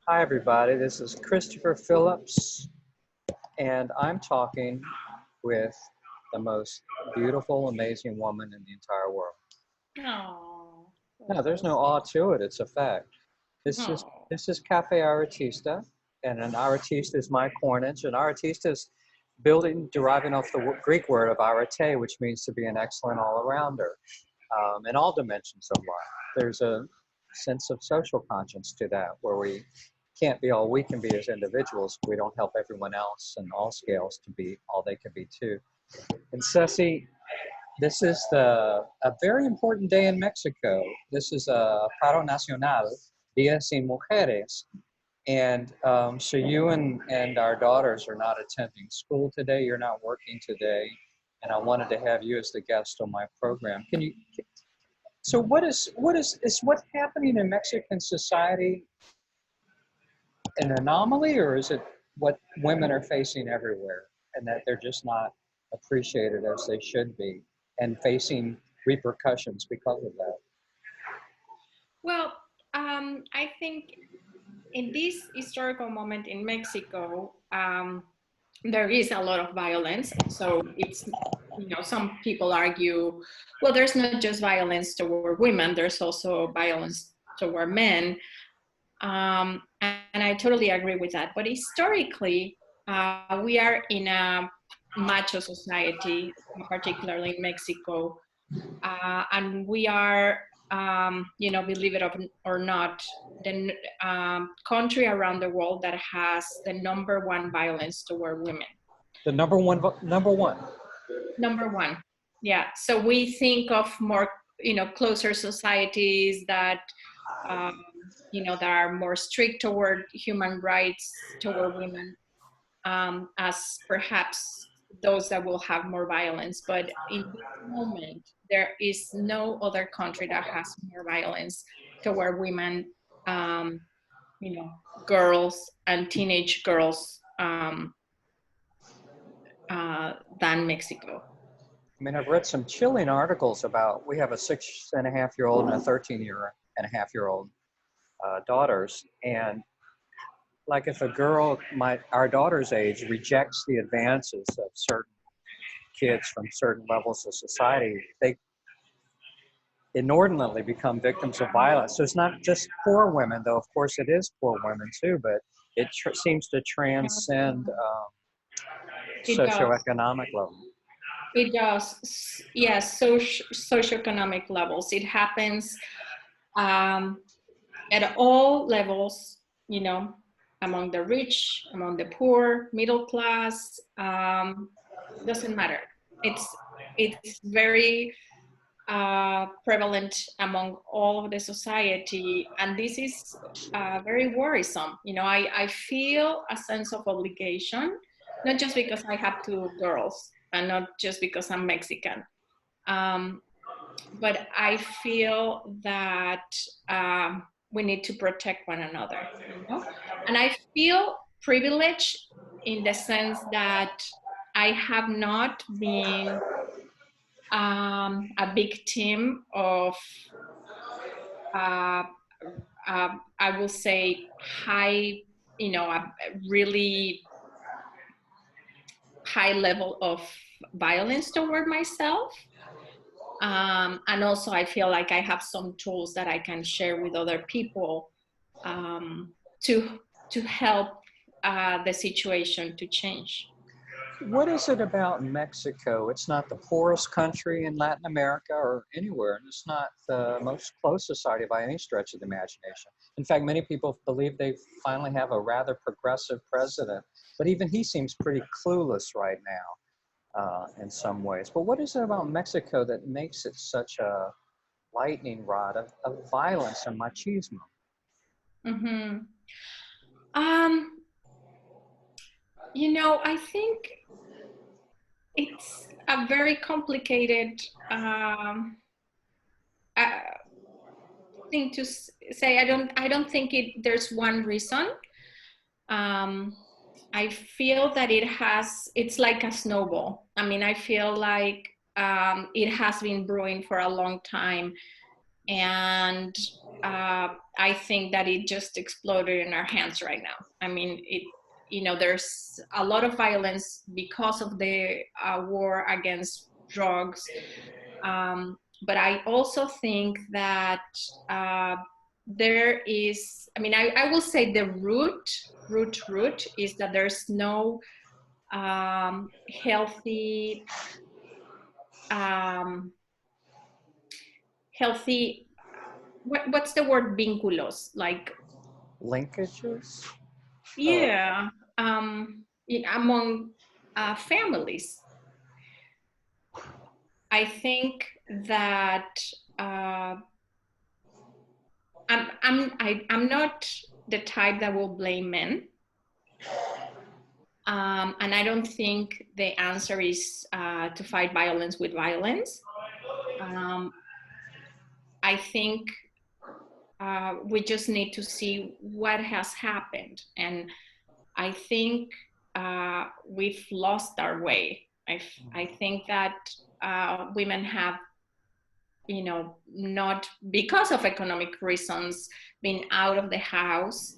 Hi, everybody. This is Christopher Phillips, and I'm talking with the most beautiful, amazing woman in the entire world. Oh, No, that's there's so no sweet. awe to it. It's a fact. This is Oh, this is Cafe Aretista, and an Aretista is my coinage. And Aretista is building, deriving off the Greek word of arete, which means to be an excellent all-arounder in all dimensions of life. There's a sense of social conscience to that, where we can't be all we can be as individuals if we don't help everyone else in all scales to be all they can be too. And Ceci, this is a very important day in Mexico. This is a Paro Nacional, Dia Sin Mujeres. And so you and our daughters are not attending school today. You're not working today. And I wanted to have you as the guest on my program. So is what's happening in Mexican society an anomaly, or is it what women are facing everywhere, and that they're just not appreciated as they should be, and facing repercussions because of that? well, I think in this historical moment in Mexico, there is a lot of violence. So it's, some people argue, well, there's not just violence toward women, there's also violence toward men. And I totally agree with that. But historically, we are in a macho society, particularly in Mexico, and we are, believe it or not, the country around the world that has the number one violence toward women. The number one. Number one, yeah. So we think of more, closer societies that, um, that are more strict toward human rights toward women, as perhaps those that will have more violence. But in this moment, there is no other country that has more violence toward women, um, you know, girls and teenage girls, than Mexico. I mean, I've read some chilling articles about we have a 6.5-year-old and a 13-and-a-half-year-old daughters, and like if a girl, our daughter's age, rejects the advances of certain kids from certain levels of society, they inordinately become victims of violence. So it's not just poor women, though of course it is poor women too, but it seems to transcend It does. socioeconomic level. It does. Yes, socioeconomic levels. It happens, um, at all levels, among the rich, among the poor, middle class, doesn't matter. It's very prevalent among all of the society, and this is very worrisome. I feel a sense of obligation, not just because I have two girls and not just because I'm Mexican, um, but I feel that, we need to protect one another. And I feel privileged in the sense that I have not been, a victim of, uh, I will say, high, a really high level of violence toward myself. And also, I feel like I have some tools that I can share with other people, um, to help, the situation to change. What is it about Mexico? It's not the poorest country in Latin America or anywhere, and it's not the most closed society by any stretch of the imagination. In fact, many people believe they finally have a rather progressive president, but even he seems pretty clueless right now in some ways. But what is it about Mexico that makes it such a lightning rod of violence and machismo? Mm-hmm. Um, I think it's a very complicated, uh, thing to say. I don't think there's one reason. Um, I feel that it's like a snowball. I mean, I feel like, it has been brewing for a long time. And I think that it just exploded in our hands right now. I mean, there's a lot of violence because of the war against drugs. But I also think that there is, I mean, I will say the root is that there's no healthy, um, healthy, what's the word, vínculos? Like, Linkages? yeah, among families. I think that I'm not the type that will blame men, and I don't think the answer is to fight violence with violence. Um, I think we just need to see what has happened, and I think we've lost our way. I think that women have, not because of economic reasons, been out of the house.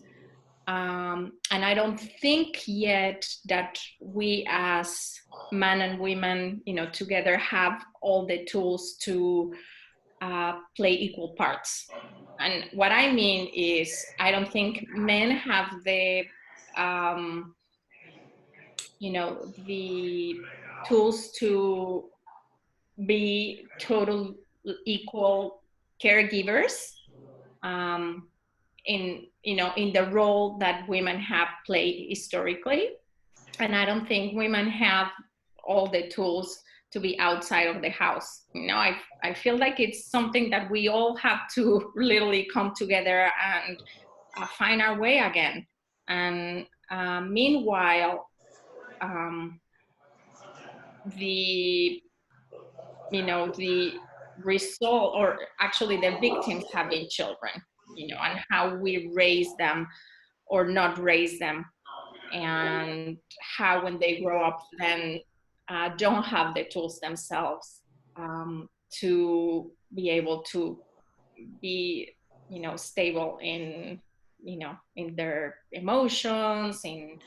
And I don't think yet that we as men and women, together have all the tools to play equal parts. And what I mean is, I don't think men have um, the tools to be total equal caregivers, um, in the role that women have played historically. And I don't think women have all the tools to be outside of the house. I feel like it's something that we all have to literally come together and find our way again. And meanwhile, um, the the result, or actually the victims, have been children, and how we raise them or not raise them, and how when they grow up then don't have the tools themselves to be able to be stable in their emotions, in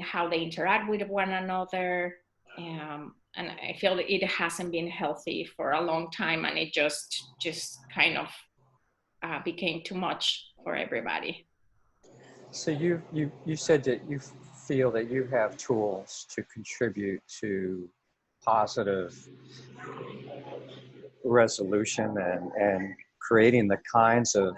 how they interact with one another. And I feel that it hasn't been healthy for a long time, and it just kind of became too much for everybody. So you said that you feel that you have tools to contribute to positive resolution and creating the kinds of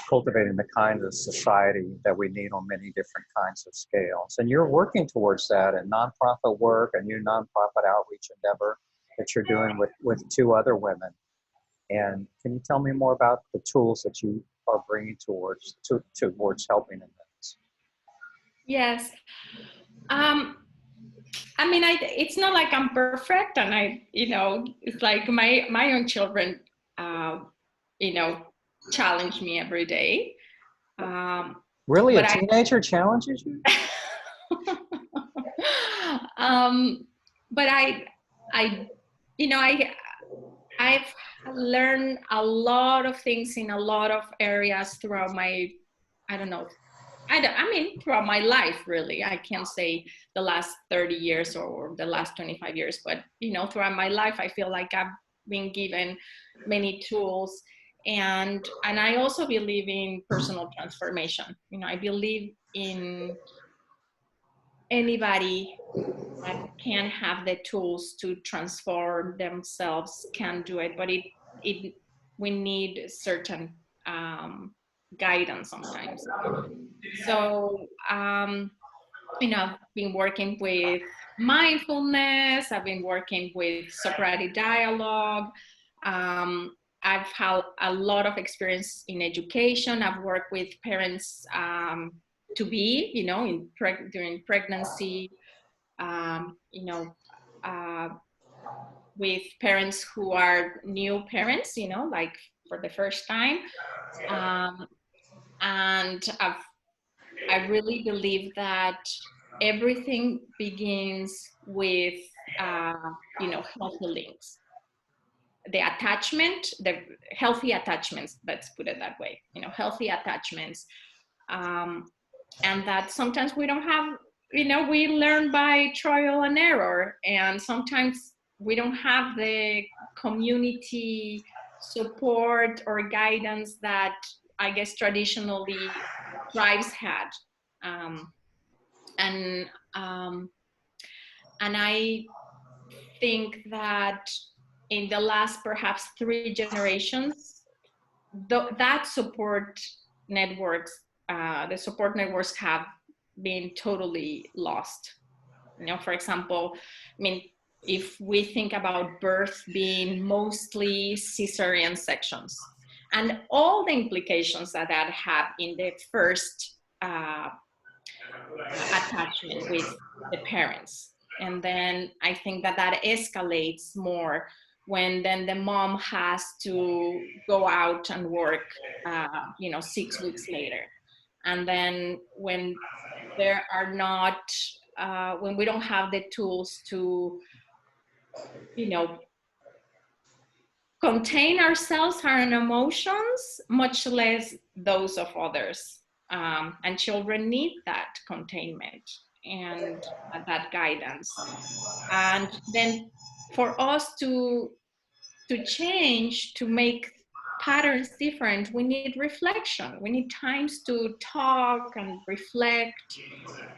cultivating the kind of society that we need on many different kinds of scales. And you're working towards that in nonprofit work, a new nonprofit outreach endeavor that you're doing with two other women. And can you tell me more about the tools that you are bringing towards helping in this? Yes. Um, I mean, it's not like I'm perfect, and it's like my own children, uh, you know, challenge me every day. Um, Really, a but teenager challenges you? um, but I, I've learned a lot of things in a lot of areas throughout my, I don't know, I mean, throughout my life, really. I can't say the last 30 years or the last 25 years, but, throughout my life, I feel like I've been given many tools. And I also believe in personal transformation. I believe in anybody that can have the tools to transform themselves can do it, but it we need certain guidance sometimes. So I've been working with mindfulness. I've been working with Socratic dialogue. Um, I've had a lot of experience in education. I've worked with parents to be, during pregnancy, um, you know, uh, with parents who are new parents, like for the first time. Um, and I really believe that everything begins with, healthy links. the attachment, the healthy attachments, let's put it that way, you know, healthy attachments. And that sometimes we don't have, you know, we learn by trial and error, and sometimes we don't have the community support or guidance that I guess traditionally tribes had. Um, and and I think that in the last perhaps 3 generations, that support networks, the support networks have been totally lost. You know, for example, I mean, if we think about birth being mostly cesarean sections and all the implications that that have in the first attachment with the parents. And then I think that that escalates more when then the mom has to go out and work, you know, 6 weeks later. And then when there are not, when we don't have the tools to, you know, contain ourselves, our emotions, much less those of others. And children need that containment and that guidance. And then for us to change, to make patterns different, we need reflection. We need times to talk and reflect,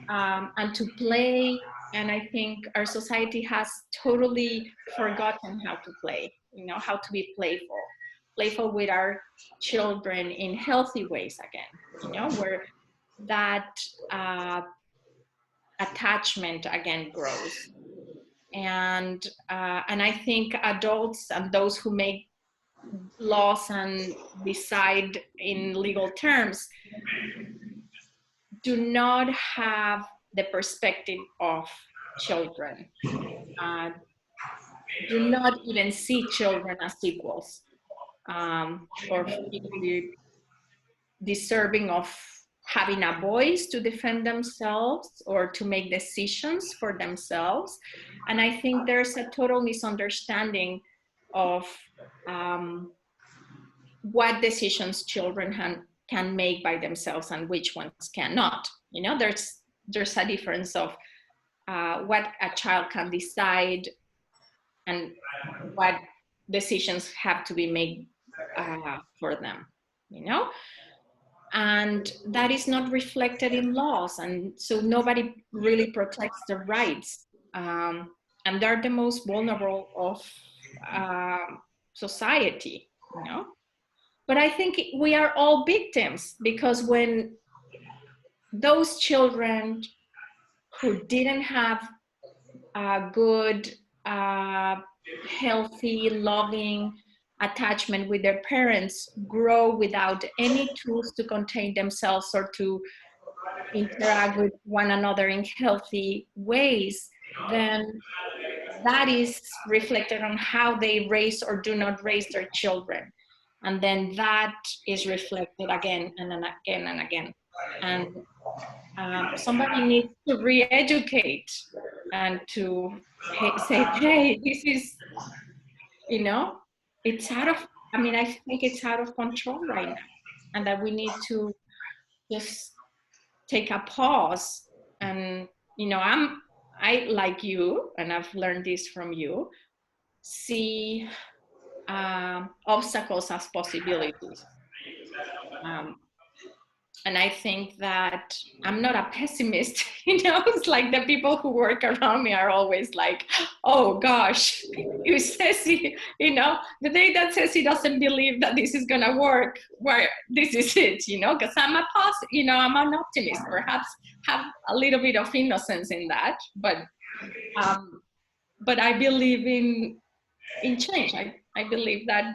and to play. And I think our society has totally forgotten how to play, you know, how to be playful with our children in healthy ways again, you know, where that attachment again grows. And I think adults and those who make laws and decide in legal terms do not have the perspective of children, do not even see children as equals, or deserving of having a voice to defend themselves or to make decisions for themselves. And I think there's a total misunderstanding of what decisions children can make by themselves and which ones cannot. You know, there's a difference of what a child can decide and what decisions have to be made for them, you know? And that is not reflected in laws. And so nobody really protects their rights. And they're the most vulnerable of society, you know? But I think we are all victims, because when those children who didn't have a good, healthy, loving attachment with their parents grow without any tools to contain themselves or to interact with one another in healthy ways, then that is reflected on how they raise or do not raise their children. And then that is reflected again and again and again. And somebody needs to re-educate and to say, hey, this is, you know, it's out of, I mean, I think it's out of control right now. And that we need to just take a pause. And, you know, I, like you, and I've learned this from you, see obstacles as possibilities. And I think that I'm not a pessimist, you know, it's like the people who work around me are always like, oh gosh, you Ceci, you know, the day that Ceci doesn't believe that this is gonna work, where this is it, you know, because I'm you know, I'm an optimist, perhaps have a little bit of innocence in that, but I believe in change. I believe that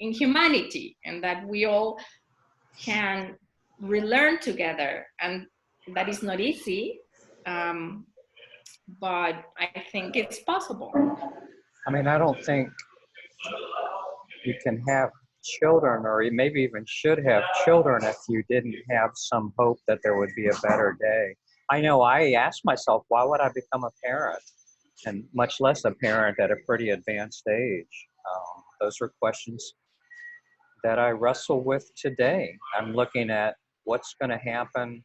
in humanity, and that we all can relearn together, and that is not easy, but I think it's possible. I mean, I don't think you can have children, or you maybe even should have children, if you didn't have some hope that there would be a better day. I know I asked myself, why would I become a parent? and much less apparent at a pretty advanced age. Those are questions that I wrestle with today. I'm looking at what's going to happen,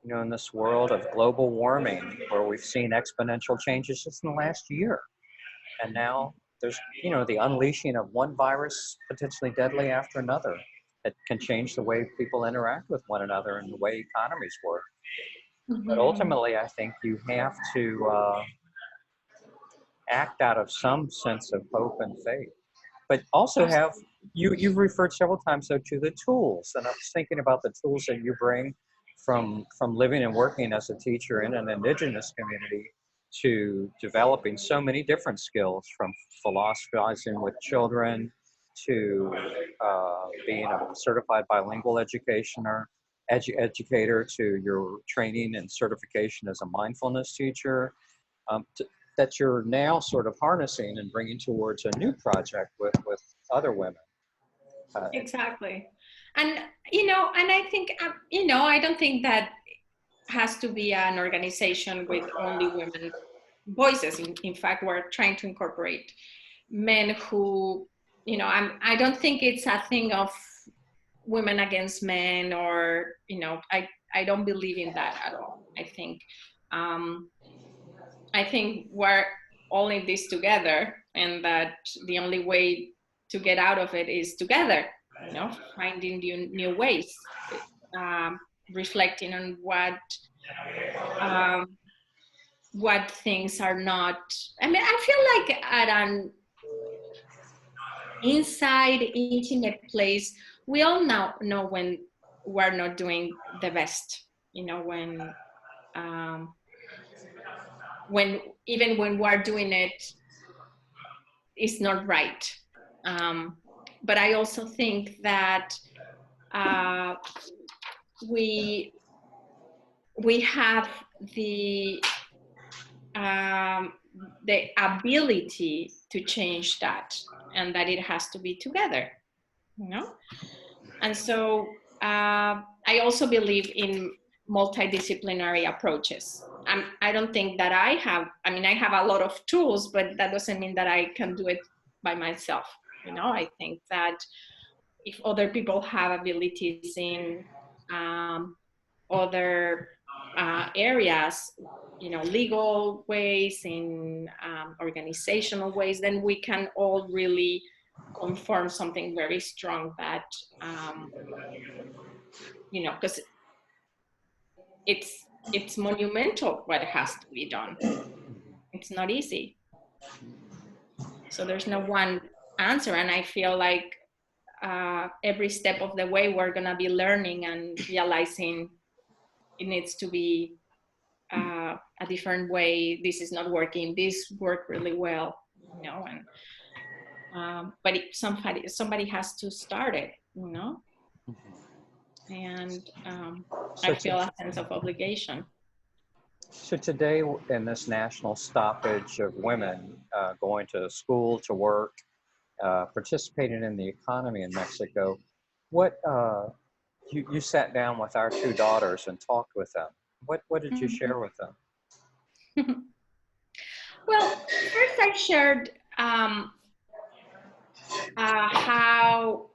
in this world of global warming, where we've seen exponential changes just in the last year. And now there's, the unleashing of one virus potentially deadly after another that can change the way people interact with one another and the way economies work. But Mhm. ultimately, I think you have to act out of some sense of hope and faith. But also have you've referred several times though to the tools, and I was thinking about the tools that you bring from living and working as a teacher in an indigenous community to developing so many different skills, from philosophizing with children to being a certified bilingual educator, to your training and certification as a mindfulness teacher, that you're now sort of harnessing and bringing towards a new project with other women. Exactly. And, and I think, I don't think that has to be an organization with only women voices. In fact, we're trying to incorporate men who, I don't think it's a thing of women against men, or, I don't believe in that at all. Um, I think we're all in this together, and that the only way to get out of it is together, finding new ways, um, reflecting on um, what things are not. I mean, I feel like at an inside, intimate place, we all now know when we're not doing the best, um, when even when we're doing it, it's not right. Um, but I also think that uh, we we have the um, the ability to change that, and that it has to be together, And so I also believe in multidisciplinary approaches. I don't think that I have a lot of tools, but that doesn't mean that I can do it by myself. I think that if other people have abilities in other areas, legal ways, in organizational ways, then we can all really conform something very strong that, because it's monumental what has to be done. It's not easy. So there's no one answer. And I feel like every step of the way, we're going to be learning and realizing it needs to be a different way. This is not working. This worked really well, and but somebody has to start it, and I So, feel a sense of obligation. so today, in this national stoppage of women going to school, to work, participating in the economy in Mexico, what you sat down with our two daughters and talked with them. What did you share with them? Well, first I shared how,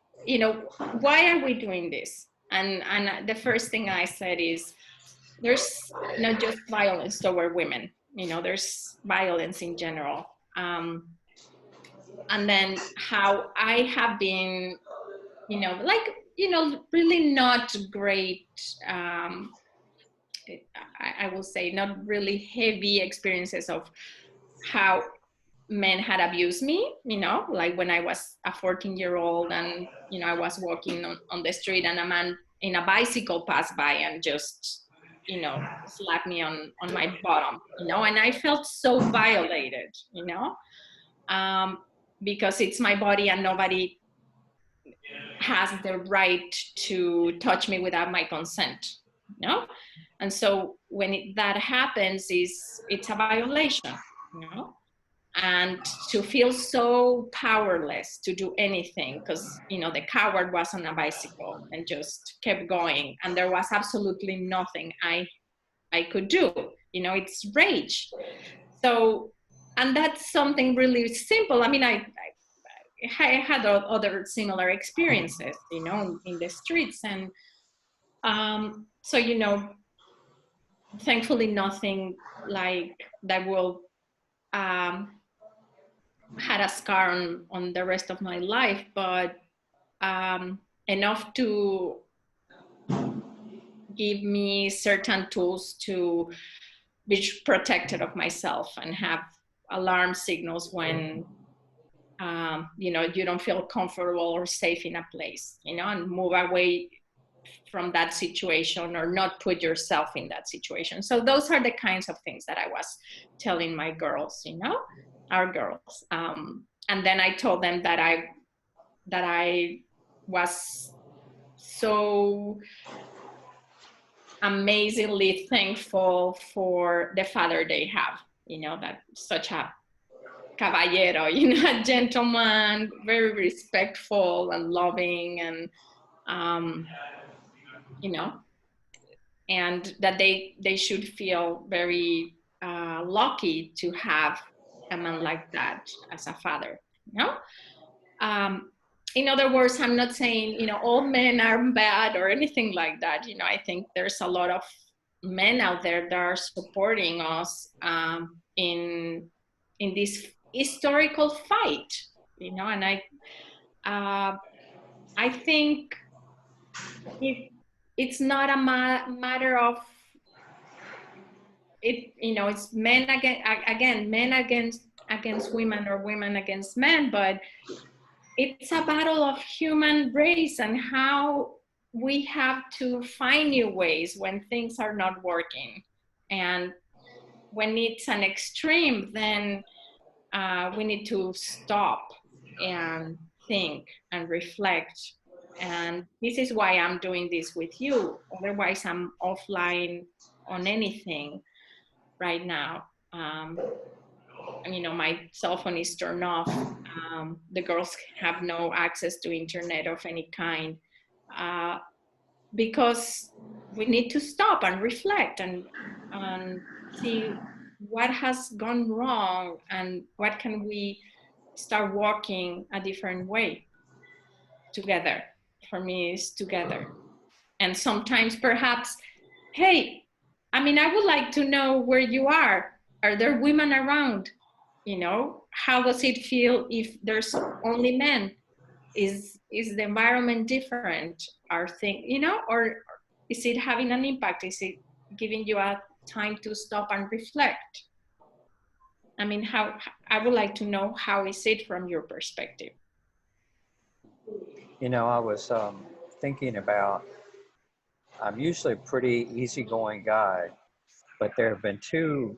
why are we doing this? And the first thing I said is, there's not just violence toward women, there's violence in general. And then how I have been, really not great, I will say not really heavy experiences of how men had abused me, like when I was a 14-year-old, and, I was walking on the street, and a man in a bicycle passed by and just, slapped me on my bottom, and I felt so violated, um, because it's my body and nobody has the right to touch me without my consent, And so when that happens, it's a violation, and to feel so powerless to do anything, because the coward was on a bicycle and just kept going, and there was absolutely nothing I could do. It's rage. So and that's something really simple. I mean, I had other similar experiences, you know, in the streets. And so, you know, thankfully nothing like that will had a scar on the rest of my life, but enough to give me certain tools to be protected of myself and have alarm signals when you know, you don't feel comfortable or safe in a place, you know, and move away from that situation or not put yourself in that situation. So those are the kinds of things that I was telling my girls, you know, our girls. And then I told them that I was so amazingly thankful for the father they have, you know, that such a caballero, you know, a gentleman, very respectful and loving, and you know, and that they should feel very lucky to have a man like that as a father, you know. In other words, I'm not saying, you know, all men are bad or anything like that. You know, I think there's a lot of men out there that are supporting us in this historical fight, you know. And I think it's not a matter of it, you know, it's men again, men against women or women against men, but it's a battle of human race and how we have to find new ways when things are not working. And when it's an extreme, then we need to stop and think and reflect. And this is why I'm doing this with you. Otherwise, I'm offline on anything right now. You know, my cell phone is turned off. The girls have no access to internet of any kind, because we need to stop and reflect and see what has gone wrong and what can we start walking a different way together. For me, is together. And sometimes perhaps, hey, I mean, I would like to know where you are. Are there women around? You know, how does it feel if there's only men? Is the environment different? Are things, you know, or is it having an impact? Is it giving you a time to stop and reflect? I mean, how, I would like to know, how is it from your perspective? You know, I was thinking about, I'm usually a pretty easygoing guy, but there have been two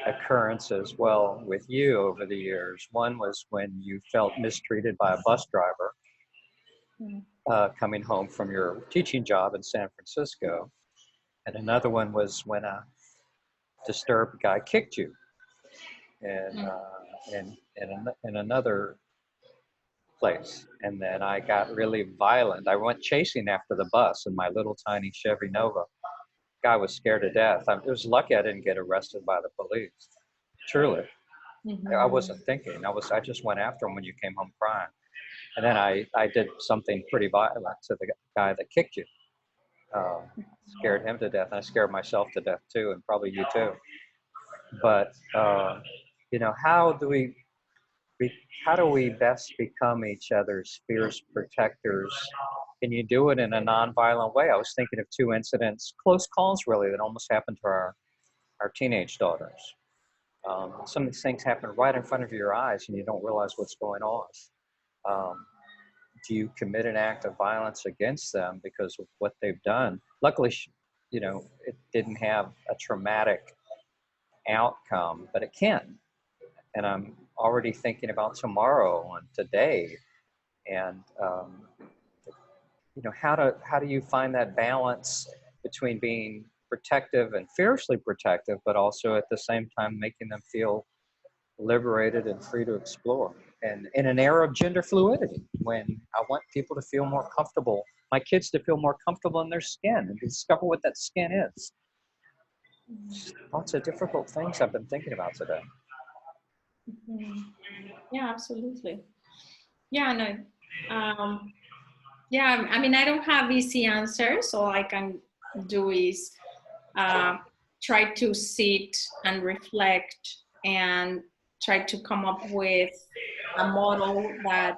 occurrences, well, with you over the years. One was when you felt mistreated by a bus driver coming home from your teaching job in San Francisco. And another one was when a disturbed guy kicked you in another place. And then I got really violent. I went chasing after the bus in my little tiny Chevy Nova. Guy was scared to death. It was lucky I didn't get arrested by the police. Truly. I wasn't thinking. I just went after him when you came home crying. And then I did something pretty violent to the guy that kicked you. Scared him to death. And I scared myself to death too, and probably you too. But you know, how do we best become each other's fierce protectors? Can you do it in a nonviolent way? I was thinking of two incidents, close calls really, that almost happened to our teenage daughters. Some of these things happen right in front of your eyes and you don't realize what's going on. Do you commit an act of violence against them because of what they've done? Luckily, you know, it didn't have a traumatic outcome, but it can. And I'm already thinking about tomorrow and today. And, you know, how do you find that balance between being protective and fiercely protective, but also at the same time making them feel liberated and free to explore? And in an era of gender fluidity, when I want people to feel more comfortable, my kids to feel more comfortable in their skin and discover what that skin is. Lots of difficult things I've been thinking about today. Mhm. Yeah, absolutely. Yeah, no. Yeah, I mean, I don't have easy answers. All I can do is uh, try to sit and reflect and try to come up with a model that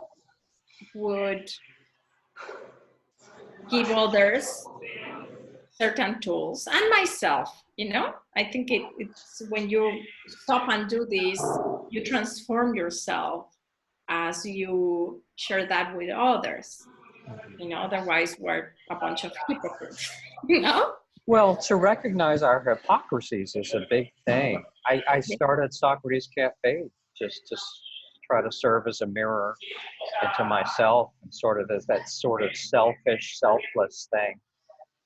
would give others certain tools and myself, you know. I think it's when you stop and do this, you transform yourself as you share that with others, you know. Otherwise we're a bunch of hypocrites. You know. Well, to recognize our hypocrisies is a big thing. I started Socrates Cafe just to try to serve as a mirror into myself and sort of as that sort of selfish, selfless thing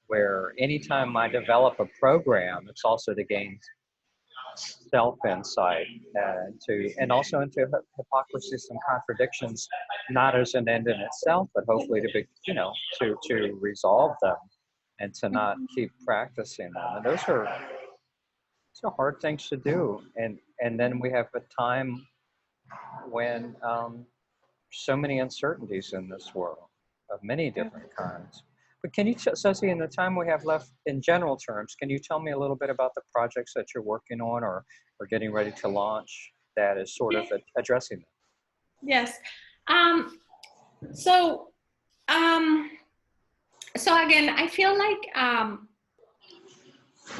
where anytime I develop a program, it's also to gain self insight and also into hypocrisies and contradictions, not as an end in itself, but hopefully to be, to resolve them and to not keep practicing them. And those are hard things to do. And then we have a time when so many uncertainties in this world of many different kinds. But can you, Ceci, in the time we have left, in general terms, can you tell me a little bit about the projects that you're working on or getting ready to launch that is sort of addressing them? Yes. Um, so, um, so again, I feel like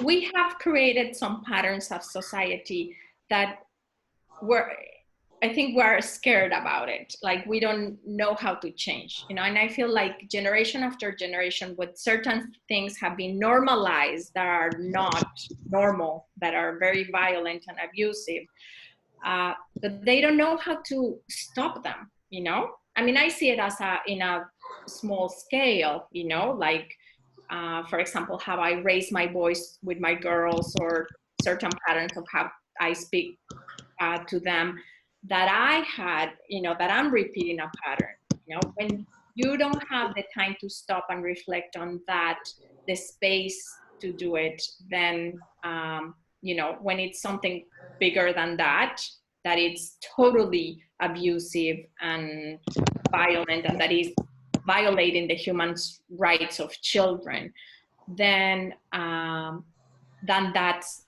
we have created some patterns of society that we're, I think we're scared about it. Like we don't know how to change, you know. And I feel like generation after generation, with certain things have been normalized that are not normal, that are very violent and abusive. But they don't know how to stop them, you know. I mean, I see it as in a small scale, you know, like for example, how I raise my voice with my girls, or certain patterns of how I speak to them that I had, you know, that I'm repeating a pattern. You know, when you don't have the time to stop and reflect on that, the space to do it, then, you know, when it's something bigger than that, that it's totally abusive and violent, and that is violating the human rights of children, then that's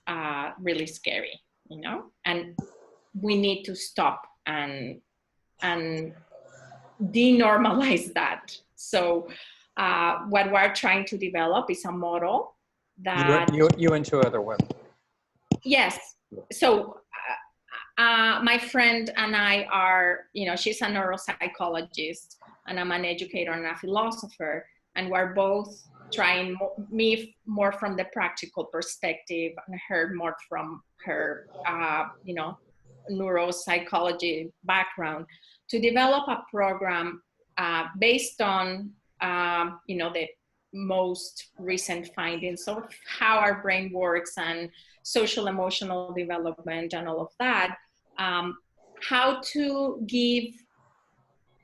really scary, you know. And we need to stop and denormalize that. So what we're trying to develop is a model that, You and two other women. yes. So my friend and I are, you know, she's a neuropsychologist and I'm an educator and a philosopher, and we're both trying, me more from the practical perspective and her more from her, you know, neuropsychology background, to develop a program based on, you know, the most recent findings of how our brain works and social emotional development and all of that, how to give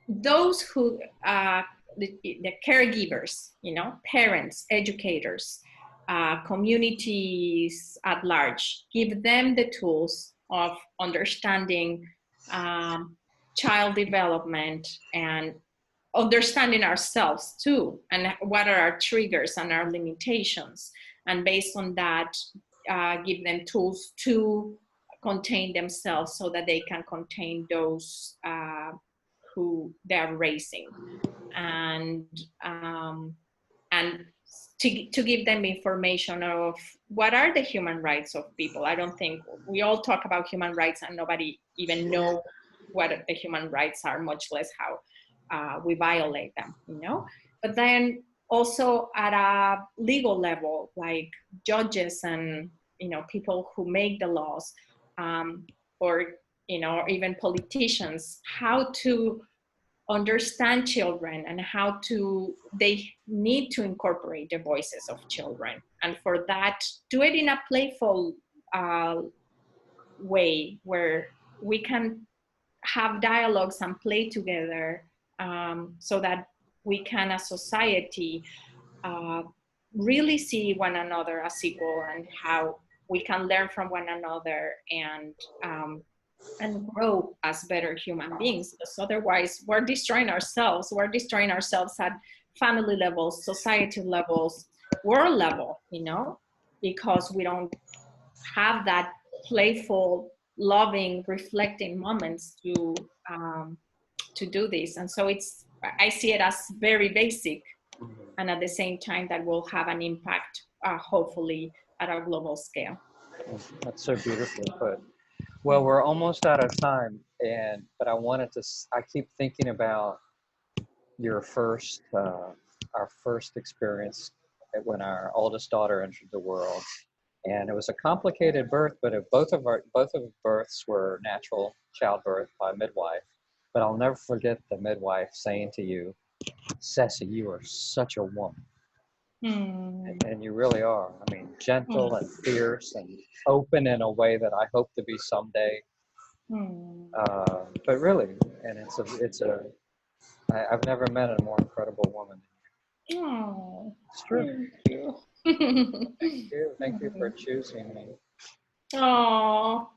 those who, the caregivers, you know, parents, educators, communities at large, give them the tools of understanding child development and understanding ourselves too, and what are our triggers and our limitations. And based on that, give them tools to contain themselves so that they can contain those who they're raising, and um, and to give them information of what are the human rights of people. I don't think we all talk about human rights and nobody even know what the human rights are, much less how we violate them, you know. But then also at a legal level, like judges and, you know, people who make the laws, or, you know, or even politicians, how to understand children and how to, they need to incorporate the voices of children, and for that do it in a playful way where we can have dialogues and play together, so that we can as society uh, really see one another as equal, and how we can learn from one another, and and grow as better human beings. Because otherwise, we're destroying ourselves. We're destroying ourselves at family levels, society levels, world level, you know, because we don't have that playful, loving, reflecting moments to do this. And so I see it as very basic, and at the same time that will have an impact, hopefully at a global scale. That's so beautifully put. Well, we're almost out of time, but I wanted to. I keep thinking about your our first experience when our oldest daughter entered the world, and it was a complicated birth, but both of births were natural childbirth by midwife. But I'll never forget the midwife saying to you, "Ceci, you are such a woman." And you really are. I mean, gentle and fierce and open in a way that I hope to be someday. But really, and I've never met a more incredible woman. Oh, It's true. thank you. Thank you. Thank you for choosing me. Oh,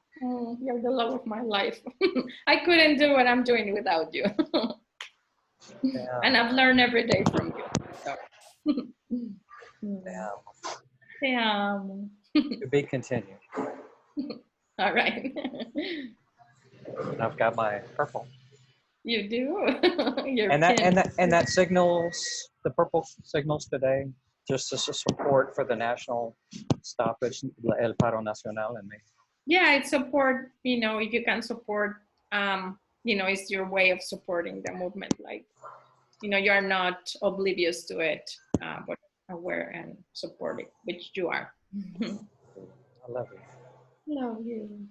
you're the love of my life. I couldn't do what I'm doing without you. Yeah. And I've learned every day from you. So. Yeah. Yeah. To be continued. All right. And I've got my purple. You do. Your And pin. that signals the purple signals today just as a support for the national stoppage, El Paro Nacional in Mexico. Yeah, it's support, you know, if you can support, you know, it's your way of supporting the movement. Like, you know, you're not oblivious to it, but aware and supportive, which you are. I love you. Love you.